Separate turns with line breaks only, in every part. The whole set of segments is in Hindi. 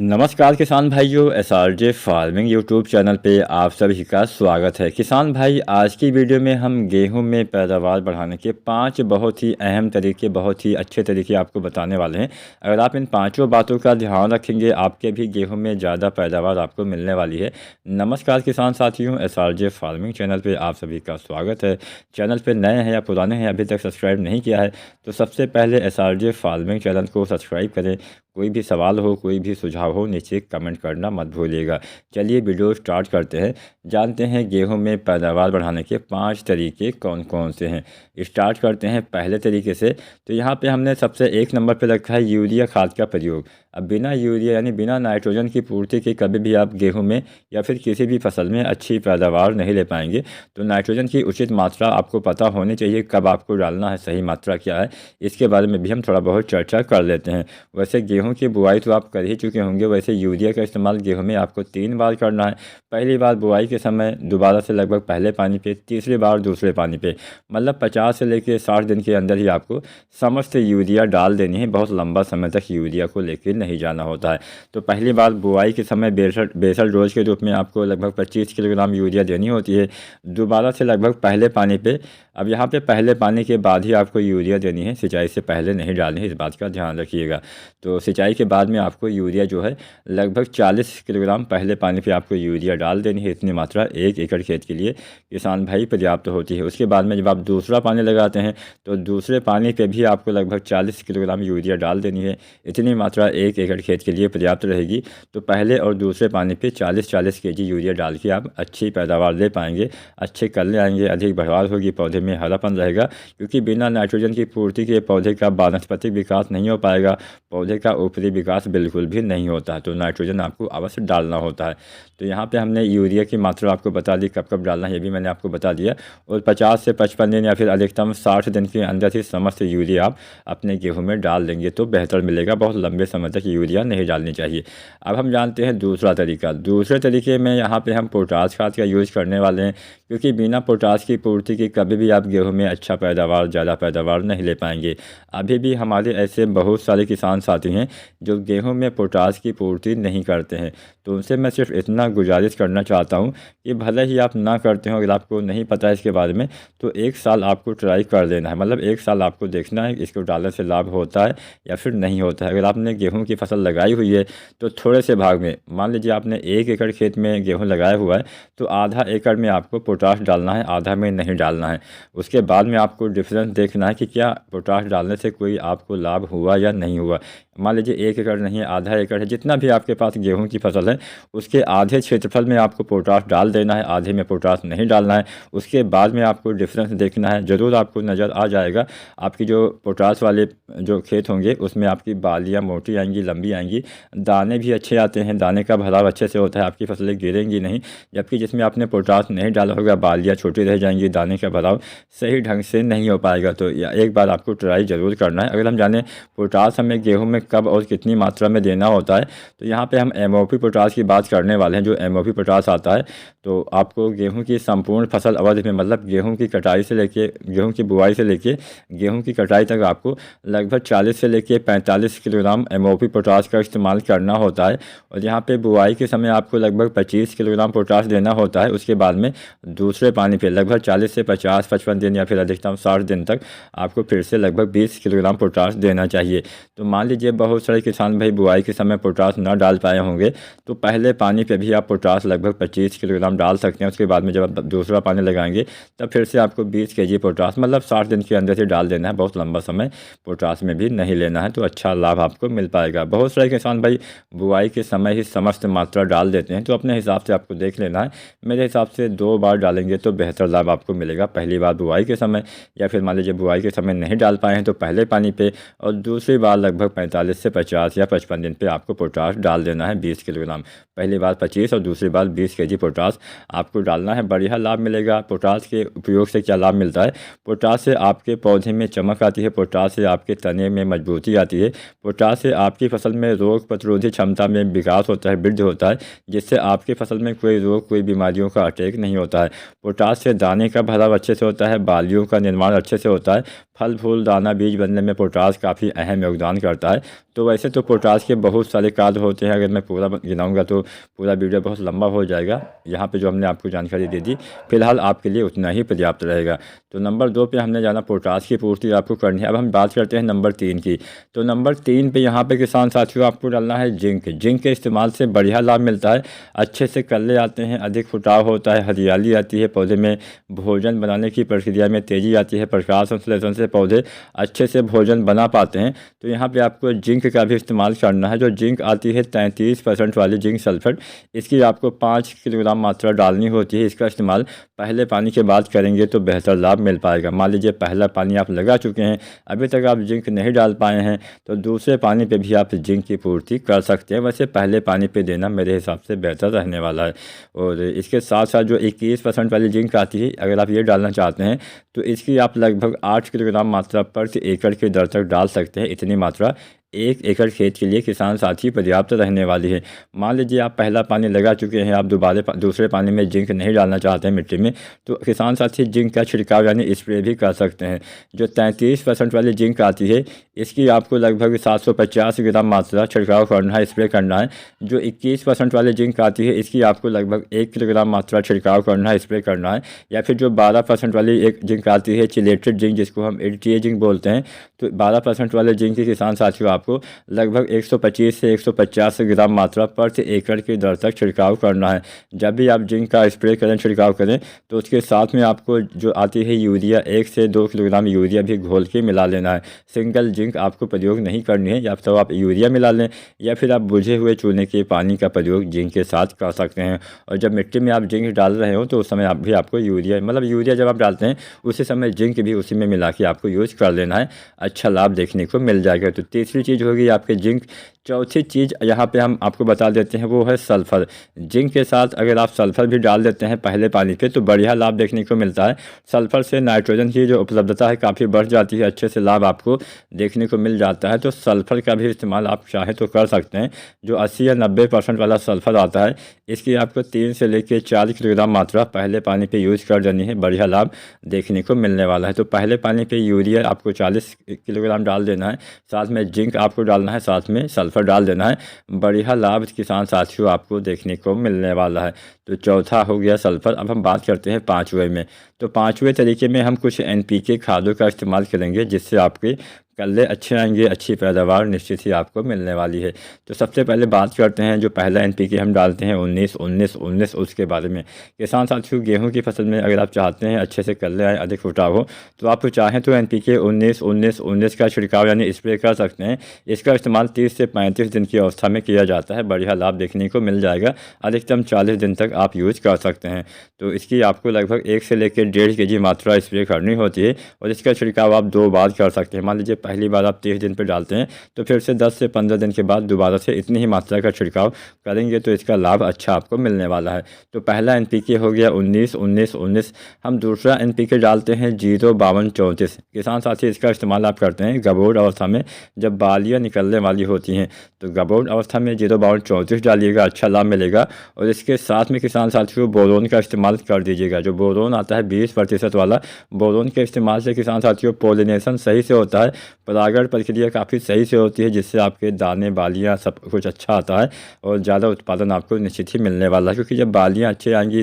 नमस्कार किसान भाइयों, एसआरजे फार्मिंग यूट्यूब चैनल पे आप सभी का स्वागत है। किसान भाई, आज की वीडियो में हम गेहूं में पैदावार बढ़ाने के 5 बहुत ही अहम तरीके, बहुत ही अच्छे तरीके आपको बताने वाले हैं। अगर आप इन पांचों बातों का ध्यान रखेंगे, आपके भी गेहूं में ज़्यादा पैदावार आपको मिलने वाली है। नमस्कार किसान साथियों, एसआरजे फार्मिंग चैनल पर आप सभी का स्वागत है। चैनल पर नए हैं या पुराने हैं, अभी तक सब्सक्राइब नहीं किया है तो सबसे पहले एसआरजे फार्मिंग चैनल को सब्सक्राइब करें। कोई भी सवाल हो, कोई भी सुझाव हो, नीचे कमेंट करना मत भूलिएगा। चलिए वीडियो स्टार्ट करते हैं। जानते हैं गेहूं में पैदावार बढ़ाने के 5 तरीके कौन कौन से हैं। स्टार्ट करते हैं पहले तरीके से। तो यहाँ पे हमने सबसे 1 नंबर पे रखा है यूरिया खाद का प्रयोग। अब बिना यूरिया यानी बिना नाइट्रोजन की पूर्ति के कभी भी आप गेहूँ में या फिर किसी भी फसल में अच्छी पैदावार नहीं ले पाएंगे। तो नाइट्रोजन की उचित मात्रा आपको पता होनी चाहिए, कब आपको डालना है, सही मात्रा क्या है, इसके बारे में भी हम थोड़ा बहुत चर्चा कर लेते हैं। वैसे गेहूं की बुआई तो आप कर ही चुके होंगे। वैसे यूरिया का इस्तेमाल गेहूं में आपको 3 बार करना है। पहली बार बुआई के समय, दोबारा से लगभग पहले पानी पे, तीसरी बार दूसरे पानी पे। मतलब 50 से लेकर 60 दिन के अंदर ही आपको समस्त यूरिया डाल देनी है। बहुत लंबा समय तक यूरिया को लेकर नहीं जाना होता है। तो पहली बार बुआई के समय बेसल डोज के रूप में आपको लगभग 25 किलोग्राम यूरिया देनी होती है। दोबारा से लगभग पहले पानी पे। अब यहाँ पे पहले पानी के बाद ही आपको यूरिया देनी है, सिंचाई से पहले नहीं डालनी है, इस बात का ध्यान रखिएगा। तो सिंचाई के बाद में आपको यूरिया जो है लगभग 40 किलोग्राम पहले पानी पे आपको यूरिया डाल देनी है। इतनी मात्रा 1 एकड़ खेत के लिए किसान भाई पर्याप्त होती है। उसके बाद में जब आप दूसरा पानी लगाते हैं तो दूसरे पानी पे भी आपको लगभग 40 किलोग्राम यूरिया डाल देनी है। इतनी मात्रा 1 एकड़ खेत के लिए पर्याप्त रहेगी। तो पहले और दूसरे पानी पे 40-40 केजी यूरिया डाल के आप अच्छी पैदावार ले पाएंगे, अच्छे कल्ले आएंगे, अधिक बढ़वार होगी, पौधे में हरापन रहेगा। क्योंकि बिना नाइट्रोजन की पूर्ति के पौधे का वानस्पतिक विकास नहीं हो पाएगा, पौधे का ऊपरी विकास बिल्कुल भी नहीं होता है। तो नाइट्रोजन आपको अवश्य डालना होता है। तो यहाँ पे हमने यूरिया की मात्रा आपको बता दी, कब कब डालना है ये भी मैंने आपको बता दिया। और 50 से 55 दिन या फिर अधिकतम 60 दिन के अंदर ही समस्त यूरिया आप अपने गेहूँ में डाल देंगे तो बेहतर मिलेगा। बहुत लंबे समय तक यूरिया नहीं डालनी चाहिए। अब हम जानते हैं दूसरा तरीका। दूसरे तरीके में यहाँ पर हम पोटाश खाद का यूज़ करने वाले हैं। क्योंकि बिना पोटाश की पूर्ति के कभी भी आप गेहूँ में अच्छा पैदावार, ज़्यादा पैदावार नहीं ले पाएंगे। अभी भी हमारे ऐसे बहुत सारे किसान साथी हैं जो गेहूं में पोटाश की पूर्ति नहीं करते हैं। तो उनसे मैं सिर्फ इतना गुजारिश करना चाहता हूं कि भले ही आप ना करते हो, अगर आपको नहीं पता है इसके बारे में, तो 1 साल आपको ट्राई कर लेना है। मतलब 1 साल आपको देखना है इसको डालने से लाभ होता है या फिर नहीं होता है। अगर आपने गेहूँ की फसल लगाई हुई है तो थोड़े से भाग में, मान लीजिए आपने 1 एकड़ खेत में गेहूँ लगाया हुआ है तो आधा एकड़ में आपको पोटाश डालना है, आधा में नहीं डालना है। उसके बाद में आपको डिफरेंस देखना है कि क्या पोटाश डालने से कोई आपको लाभ हुआ या नहीं हुआ। मान लीजिए 1 एकड़ नहीं, आधा एकड़ है, जितना भी आपके पास गेहूं की फसल है उसके आधे क्षेत्रफल में आपको पोटाश डाल देना है, आधे में पोटाश नहीं डालना है। उसके बाद में आपको डिफरेंस देखना है। ज़रूर आपको नज़र आ जाएगा। आपकी जो पोटाश वाले जो खेत होंगे उसमें आपकी बालियाँ मोटी आएंगी, लंबी आएंगी, दाने भी अच्छे आते हैं, दाने का भराव अच्छे से होता है, आपकी फसलें गिरेंगी नहीं। जबकि जिसमें आपने पोटाश नहीं डाला होगा, बालियाँ छोटी रह जाएंगी, दाने का भराव सही ढंग से नहीं हो पाएगा। तो एक बार आपको ट्राई ज़रूर करना है। अगर हम जाने पोटाश हमें गेहूं में कब और कितनी मात्रा में देना होता है, तो यहाँ पे हम एमओपी पोटाश की बात करने वाले हैं। जो एमओपी पोटाश आता है तो आपको गेहूं की संपूर्ण फसल अवधि में, मतलब गेहूं की कटाई से लेके, गेहूं की बुआई से लेके गेहूं की कटाई तक आपको लगभग 40 से लेके 45 किलोग्राम एमओपी पोटाश का इस्तेमाल करना होता है। और यहाँ पे बुआई के समय आपको लगभग 25 किलोग्राम पोटाश देना होता है। उसके बाद में दूसरे पानी पे लगभग 40 से 50-55 दिन या फिर अधिकतम 60 दिन तक आपको फिर से लगभग 20 किलोग्राम पोटाश देना चाहिए। तो मान लीजिए बहुत सारे किसान भाई बुआई के समय पोटाश ना डाल पाए होंगे तो पहले पानी पे भी आप पोटाश लगभग 25 किलोग्राम डाल सकते हैं। उसके बाद में जब आप दूसरा पानी लगाएंगे तब फिर से आपको 20 केजी पोटाश, मतलब 60 दिन के अंदर से डाल देना है। बहुत लंबा समय पोटाश में भी नहीं लेना है, तो अच्छा लाभ आपको मिल पाएगा। बहुत सारे किसान भाई बुआई के समय ही समस्त मात्रा डाल देते हैं, तो अपने हिसाब से आपको देख लेना है। मेरे हिसाब से 2 बार डालेंगे तो बेहतर लाभ आपको मिलेगा। पहली बार बुआई के समय, या फिर मान लीजिए बुआई के समय नहीं डाल पाए हैं तो पहले पानी पे, और दूसरी बार लगभग 45 से 50 या 55 दिन पे आपको पोटाश डाल देना है 20 किलोग्राम। पहली बार 25 और दूसरी बार 20 केजी पोटाश आपको डालना है। बढ़िया लाभ मिलेगा। पोटाश के उपयोग से क्या लाभ मिलता है? पोटाश से आपके पौधे में चमक आती है, पोटाश से आपके तने में मजबूती आती है, पोटाश से आपकी फसल में रोग प्रतिरोधी क्षमता में विकास होता है, वृद्धि होता है, जिससे आपकी फसल में कोई रोग, कोई बीमारियों का अटैक नहीं होता है। पोटाश से दाने का भराव अच्छे से होता है। होता है, बालियों का निर्माण अच्छे से होता है, फल फूल दाना बीज बनने में पोटास काफ़ी अहम योगदान करता है। तो वैसे तो पोटास के बहुत सारे कार्य होते हैं, अगर मैं पूरा गिनाऊंगा तो पूरा वीडियो बहुत लंबा हो जाएगा। यहाँ पे जो हमने आपको जानकारी दे दी फिलहाल आपके लिए उतना ही पर्याप्त रहेगा। तो नंबर 2 पे हमने जाना पोटास की पूर्ति आपको करनी है। अब हम बात करते हैं नंबर 3 की। तो नंबर 3 पे यहाँ पे किसान साथियों आपको डालना है जिंक। जिंक के इस्तेमाल से बढ़िया लाभ मिलता है, अच्छे से कल्ले आते हैं, अधिक फुटाव होता है, हरियाली आती है पौधे में, भोजन बनाने की प्रक्रिया में तेज़ी आती है, प्रकाश संश्लेषण से पौधे अच्छे से भोजन बना पाते हैं। तो यहाँ पे आपको जिंक का भी इस्तेमाल करना है। जो जिंक आती है 33% वाली जिंक सल्फेट, इसकी आपको 5 किलोग्राम मात्रा डालनी होती है। इसका इस्तेमाल पहले पानी के बाद करेंगे तो बेहतर लाभ मिल पाएगा। मान लीजिए पहला पानी आप लगा चुके हैं, अभी तक आप जिंक नहीं डाल पाए हैं, तो दूसरे पानी पे भी आप जिंक की पूर्ति कर सकते हैं। वैसे पहले पानी पे देना मेरे हिसाब से बेहतर रहने वाला है। और इसके साथ साथ जो 21% वाली जिंक आती है, अगर आप ये डालना चाहते हैं तो इसकी आप लगभग 8 किलोग्राम मात्रा प्रति एकड़ के दर तक डाल सकते हैं। इतनी मात्रा 1 एकड़ खेत के लिए किसान साथी पर्याप्त रहने वाली है। मान लीजिए आप पहला पानी लगा चुके हैं, आप दोबारा दूसरे पानी में जिंक नहीं डालना चाहते हैं मिट्टी में, तो किसान साथी जिंक का छिड़काव यानी स्प्रे भी कर सकते हैं। जो 33% वाली जिंक आती है, इसकी आपको लगभग 750 ग्राम मात्रा छिड़काव करना है, स्प्रे करना है। जो 21% वाली जिंक आती है, इसकी आपको लगभग 1 किलोग्राम मात्रा छिड़काव करना है, स्प्रे करना है। या फिर जो 12% वाली एक जिंक आती है, चिलेटेड जिंक जिसको हम एडीटीए जिंक बोलते हैं, तो 12% वाले जिंक के किसान साथियों आपको लगभग 125 से 150 ग्राम मात्रा प्रति एकड़ की दर तक छिड़काव करना है। जब भी आप जिंक का स्प्रे करें, छिड़काव करें, तो उसके साथ में आपको जो आती है यूरिया, 1 से 2 किलोग्राम यूरिया भी घोल के मिला लेना है। सिंगल जिंक आपको प्रयोग नहीं करनी है, या तो आप यूरिया मिला लें या फिर आप बुझे हुए चूने के पानी का प्रयोग जिंक के साथ कर सकते हैं। और जब मिट्टी में आप जिंक डाल रहे हो तो उस समय आप भी आपको यूरिया, मतलब यूरिया जब आप डालते हैं उसी समय जिंक भी उसी में मिला के आपको यूज कर लेना है। अच्छा लाभ देखने को मिल जाएगा। तो तीसरी चीज़ होगी आपके जिंक। चौथी चीज़ यहाँ पे हम आपको बता देते हैं, वो है सल्फ़र। जिंक के साथ अगर आप सल्फ़र भी डाल देते हैं पहले पानी पे तो बढ़िया लाभ देखने को मिलता है। सल्फ़र से नाइट्रोजन की जो उपलब्धता है काफ़ी बढ़ जाती है, अच्छे से लाभ आपको देखने को मिल जाता है। तो सल्फ़र का भी इस्तेमाल आप चाहें तो कर सकते हैं। जो 80 या 90% वाला सल्फ़र आता है, इसकी आपको 3 से लेकर 4 किलोग्राम मात्रा पहले पानी पे यूज़ कर देनी है, बढ़िया लाभ देखने को मिलने वाला है। तो पहले पानी पे यूरिया आपको 40 किलोग्राम डाल देना है, साथ में जिंक आपको डालना है, साथ में सल्फ़र डाल देना है। बढ़िया लाभ किसान साथियों आपको देखने को मिलने वाला है। तो चौथा हो गया सल्फ़र। अब हम बात करते हैं पाँचवें में। तो पाँचवें तरीके में हम कुछ एनपीके खादों का इस्तेमाल करेंगे, जिससे आपके कल्ले अच्छे आएंगे, अच्छी पैदावार निश्चित ही आपको मिलने वाली है। तो सबसे पहले बात करते हैं जो पहला एनपीके हम डालते हैं 19-19-19 उसके बारे में। किसान साथियों गेहूं की फसल में अगर आप चाहते हैं अच्छे से कल्ले आए, अधिक फुटाव हो, तो आप चाहें तो एनपीके 19-19-19 का छिड़काव यानी स्प्रे कर सकते हैं। इसका इस्तेमाल 30 से 35 दिन की अवस्था में किया जाता है, बढ़िया लाभ देखने को मिल जाएगा। अधिकतम 40 दिन तक आप यूज़ कर सकते हैं। तो इसकी आपको लगभग 1 से लेकर 1.5 kg मात्रा स्प्रे करनी होती है, और इसका छिड़काव आप 2 बार कर सकते हैं। मान लीजिए पहली बार आप 30 दिन पर डालते हैं, तो फिर से 10 से 15 दिन के बाद दोबारा से इतनी ही मात्रा का छिड़काव करेंगे तो इसका लाभ अच्छा आपको मिलने वाला है। तो पहला एनपीके हो गया 19-19-19। हम दूसरा एनपीके डालते हैं 0-52-34। किसान साथी इसका इस्तेमाल आप करते हैं गबोड़ अवस्था में, जब बालियाँ निकलने वाली होती हैं, तो गबोड़ अवस्था में 0-52-34 डालिएगा, अच्छा लाभ मिलेगा। और इसके साथ में किसान साथियों बोरोन का इस्तेमाल कर दीजिएगा। जो बोरोन आता है 20% वाला, बोरोन के इस्तेमाल से किसान साथियों पोलिनेशन सही से होता है, परागण प्रक्रिया काफ़ी सही से होती है, जिससे आपके दाने बालियाँ सब कुछ अच्छा आता है और ज़्यादा उत्पादन आपको निश्चित ही मिलने वाला है। क्योंकि जब बालियाँ अच्छी आएंगी,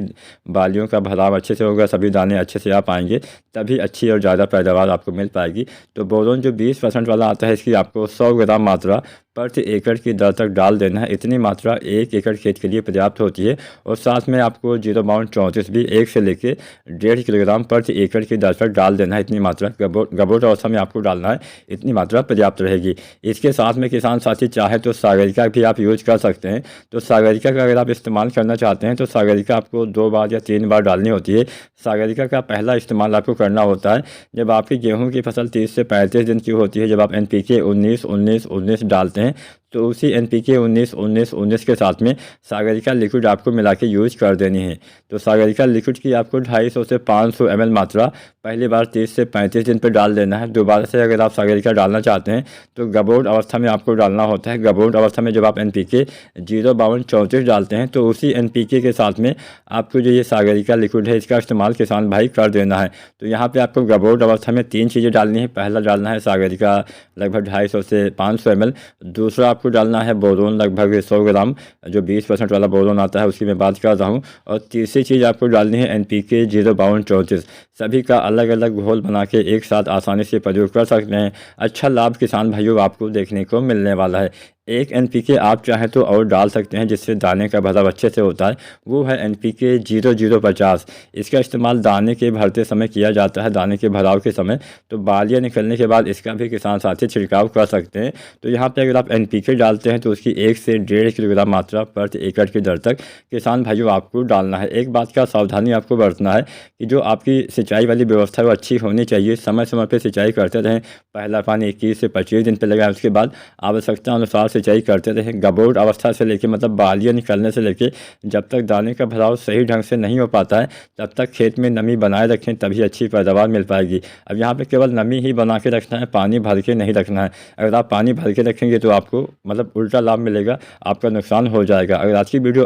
बालियों का भराव अच्छे से होगा, सभी दाने अच्छे से आ पाएंगे, तभी अच्छी और ज़्यादा पैदावार आपको मिल पाएगी। तो बोरोन जो 20% वाला आता है, इसकी आपको 100 ग्राम मात्रा प्रति एकड़ की दर तक डाल देना है। इतनी मात्रा 1 एकड़ खेत के लिए पर्याप्त होती है। और साथ में आपको 0-32-34 भी 1 से लेकर 1.5 किलोग्राम प्रति एकड़ की दर पर डाल देना है। इतनी मात्रा गबोट अवस्था में आपको डालना है, इतनी मात्रा पर्याप्त रहेगी। इसके साथ में किसान साथी चाहे तो सागरिका भी आप यूज कर सकते हैं। तो सागरिका का अगर आप इस्तेमाल करना चाहते हैं तो सागरिका आपको 2 बार या 3 बार डालनी होती है। सागरिका का पहला इस्तेमाल आपको करना होता है जब आपकी गेहूँ की फसल 30 से 35 दिन की होती है। जब आप एनपीके 19-19-19 डालते हैं तो उसी NPK 19-19-19 के साथ में सागरिका लिक्विड आपको मिला के यूज कर देनी है। तो सागरिका लिक्विड की आपको 250 से 500 ml मात्रा पहली बार 30 से 35 दिन पर डाल देना है। दोबारा से अगर आप सागरिका डालना चाहते हैं तो गबोट अवस्था में आपको डालना होता है। गबोट अवस्था में जब आप NPK 05234 डालते हैं तो उसी NPK के साथ में आपको जो ये सागरिका लिक्विड है इसका इस्तेमाल किसान भाई कर देना है। तो यहाँ पे आपको गबोट अवस्था में 3 चीज़ें डालनी है। पहला डालना है सागरिका लगभग 250 से 500 ml। दूसरा आपको डालना है बोरोन लगभग 100 ग्राम, जो 20% वाला बोरोन आता है उसकी मैं बात कर रहा हूँ। और तीसरी चीज़ आपको डालनी है NPK 05234। सभी का अलग अलग घोल बना के एक साथ आसानी से प्रयोग कर सकते हैं। अच्छा लाभ किसान भाइयों आपको देखने को मिलने वाला है। एक NPK आप चाहें तो और डाल सकते हैं जिससे दाने का भराव अच्छे से होता है, वो है NPK 0050। इसका इस्तेमाल दाने के भरते समय किया जाता है, दाने के भराव के समय। तो बालियाँ निकलने के बाद इसका भी किसान साथी छिड़काव कर सकते हैं। तो यहाँ पे अगर आप NPK डालते हैं तो उसकी 1 से 1.5 किलोग्राम मात्रा प्रति एकड़ की दर तक किसान भाइयों आपको डालना है। एक बात का सावधानी आपको बरतना है कि जो आपकी सिंचाई वाली व्यवस्था है वो अच्छी होनी चाहिए। समय समय पर सिंचाई करते रहें। पहला पानी 21 से 25 दिन पर लगाएं, उसके बाद आवश्यकता अनुसार सिंचाई करते रहें। गबोट अवस्था से लेकर मतलब बालियाँ निकलने से लेकर जब तक दाने का भराव सही ढंग से नहीं हो पाता है तब तक खेत में नमी बनाए रखें, तभी अच्छी पैदावार मिल पाएगी। अब यहाँ पे केवल नमी ही बना के रखना है, पानी भर के नहीं रखना है। अगर आप पानी भर के रखेंगे तो आपको मतलब उल्टा लाभ मिलेगा, आपका नुकसान हो जाएगा। अगर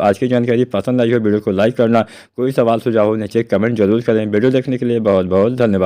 आज की जानकारी पसंद आई हो वीडियो को लाइक करना, कोई सवाल सुझाव हो नीचे कमेंट जरूर करें। वीडियो देखने के लिए बहुत बहुत धन्यवाद।